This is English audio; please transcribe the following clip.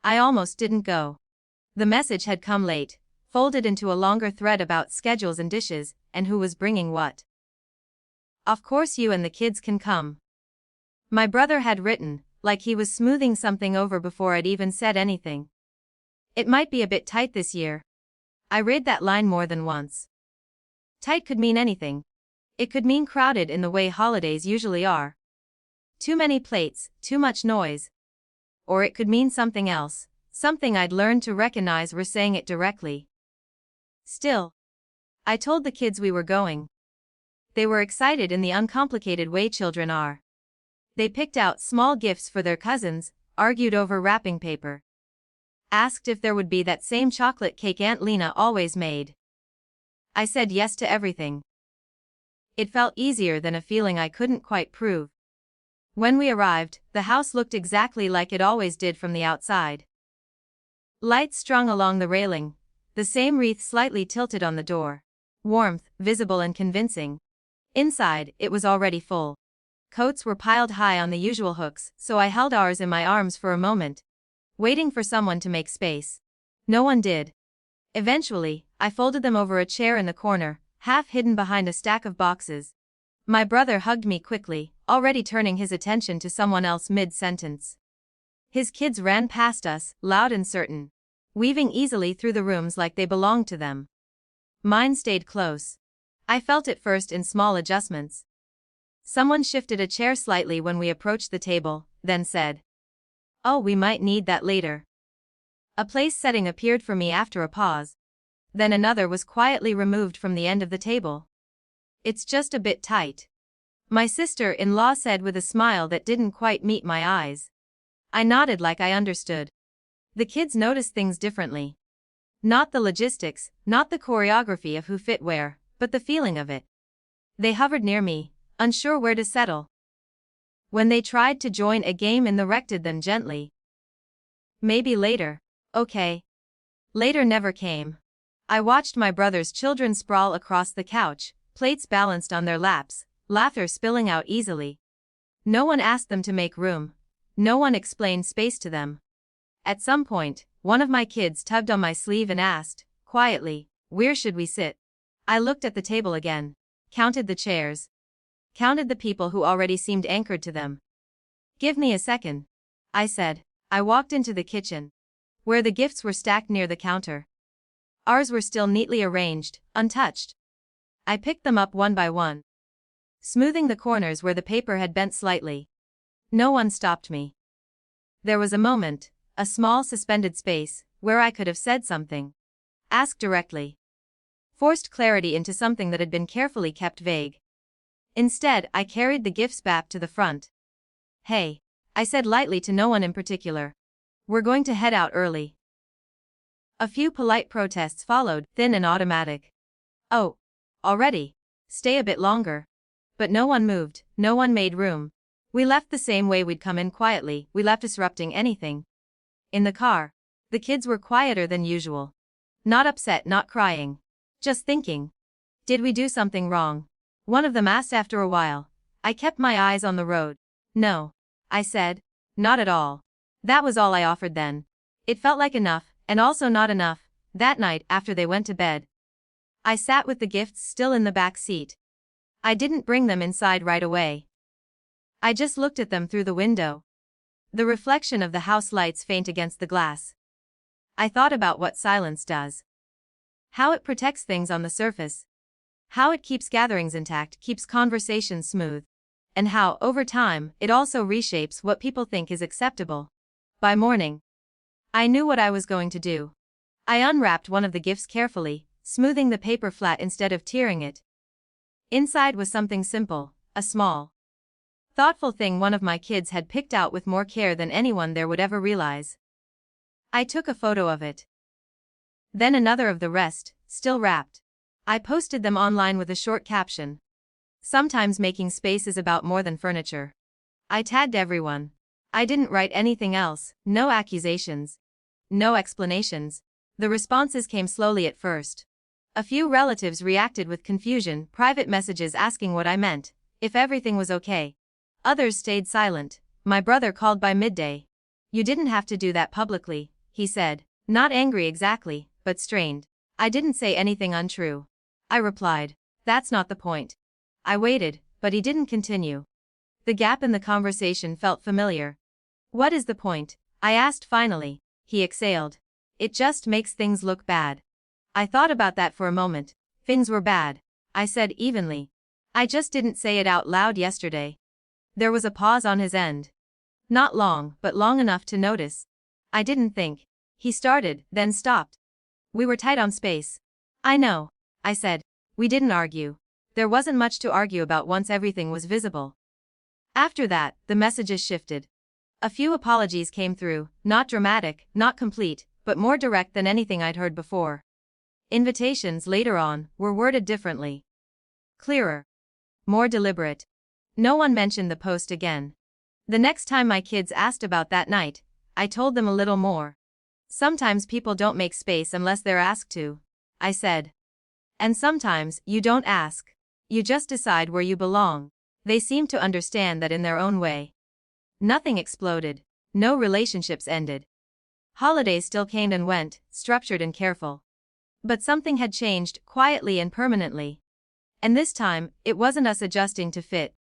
I almost didn't go. The message had come late, folded into a longer thread about schedules and dishes, and who was bringing what. Of course you and the kids can come. My brother had written, like he was smoothing something over before I'd even said anything. It might be a bit tight this year. I read that line more than once. Tight could mean anything. It could mean crowded in the way holidays usually are. Too many plates, too much noise. Or it could mean something else, something I'd learned to recognize were saying it directly. Still, I told the kids we were going. They were excited in the uncomplicated way children are. They picked out small gifts for their cousins, argued over wrapping paper. Asked if there would be that same chocolate cake Aunt Lena always made. I said yes to everything. It felt easier than a feeling I couldn't quite prove. When we arrived, the house looked exactly like it always did from the outside. Lights strung along the railing, the same wreath slightly tilted on the door. Warmth, visible and convincing. Inside, it was already full. Coats were piled high on the usual hooks, so I held ours in my arms for a moment, waiting for someone to make space. No one did. Eventually, I folded them over a chair in the corner, half hidden behind a stack of boxes. My brother hugged me quickly, already turning his attention to someone else mid-sentence. His kids ran past us, loud and certain, weaving easily through the rooms like they belonged to them. Mine stayed close. I felt it first in small adjustments. Someone shifted a chair slightly when we approached the table, then said, "Oh, we might need that later." A place setting appeared for me after a pause. Then another was quietly removed from the end of the table. "It's just a bit tight," my sister-in-law said with a smile that didn't quite meet my eyes. I nodded like I understood. The kids noticed things differently. Not the logistics, not the choreography of who fit where, but the feeling of it. They hovered near me, unsure where to settle. When they tried to join a game and erected them gently. Maybe later. Okay. Later never came. I watched my brother's children sprawl across the couch, plates balanced on their laps, laughter spilling out easily. No one asked them to make room. No one explained space to them. At some point, one of my kids tugged on my sleeve and asked, quietly, "Where should we sit?" I looked at the table again. Counted the chairs. Counted the people who already seemed anchored to them. "Give me a second," I said. I walked into the kitchen, where the gifts were stacked near the counter. Ours were still neatly arranged, untouched. I picked them up one by one, smoothing the corners where the paper had bent slightly. No one stopped me. There was a moment, a small suspended space, where I could have said something. Asked directly. Forced clarity into something that had been carefully kept vague. Instead, I carried the gifts back to the front. "Hey," I said lightly to no one in particular. "We're going to head out early." A few polite protests followed, thin and automatic. "Oh, already? Stay a bit longer." But no one moved, no one made room. We left the same way we'd come in, quietly, we left disrupting anything. In the car, the kids were quieter than usual. Not upset, not crying. Just thinking. Did we do something wrong? One of them asked after a while. I kept my eyes on the road. "No," I said. "Not at all." That was all I offered then. It felt like enough, and also not enough. That night, after they went to bed, I sat with the gifts still in the back seat. I didn't bring them inside right away. I just looked at them through the window. The reflection of the house lights faint against the glass. I thought about what silence does. How it protects things on the surface. How it keeps gatherings intact, keeps conversations smooth. And how, over time, it also reshapes what people think is acceptable. By morning, I knew what I was going to do. I unwrapped one of the gifts carefully, smoothing the paper flat instead of tearing it. Inside was something simple, a small, thoughtful thing one of my kids had picked out with more care than anyone there would ever realize. I took a photo of it. Then another of the rest, still wrapped. I posted them online with a short caption. Sometimes making space is about more than furniture. I tagged everyone. I didn't write anything else, no accusations, no explanations. The responses came slowly at first. A few relatives reacted with confusion, private messages asking what I meant, if everything was okay. Others stayed silent. My brother called by midday. "You didn't have to do that publicly," he said, not angry exactly, but strained. I didn't say anything untrue. I replied. That's not the point. I waited, but he didn't continue. The gap in the conversation felt familiar. What is the point? I asked finally. He exhaled. It just makes things look bad. I thought about that for a moment. Things were bad, I said evenly. I just didn't say it out loud yesterday. There was a pause on his end. Not long, but long enough to notice. I didn't think. He started, then stopped. We were tight on space. I know, I said. We didn't argue. There wasn't much to argue about once everything was visible. After that, the messages shifted. A few apologies came through, not dramatic, not complete, but more direct than anything I'd heard before. Invitations later on were worded differently. Clearer. More deliberate. No one mentioned the post again. The next time my kids asked about that night, I told them a little more. Sometimes people don't make space unless they're asked to, I said. And sometimes you don't ask. You just decide where you belong. They seemed to understand that in their own way. Nothing exploded. No relationships ended. Holidays still came and went, structured and careful. But something had changed, quietly and permanently. And this time, it wasn't us adjusting to fit,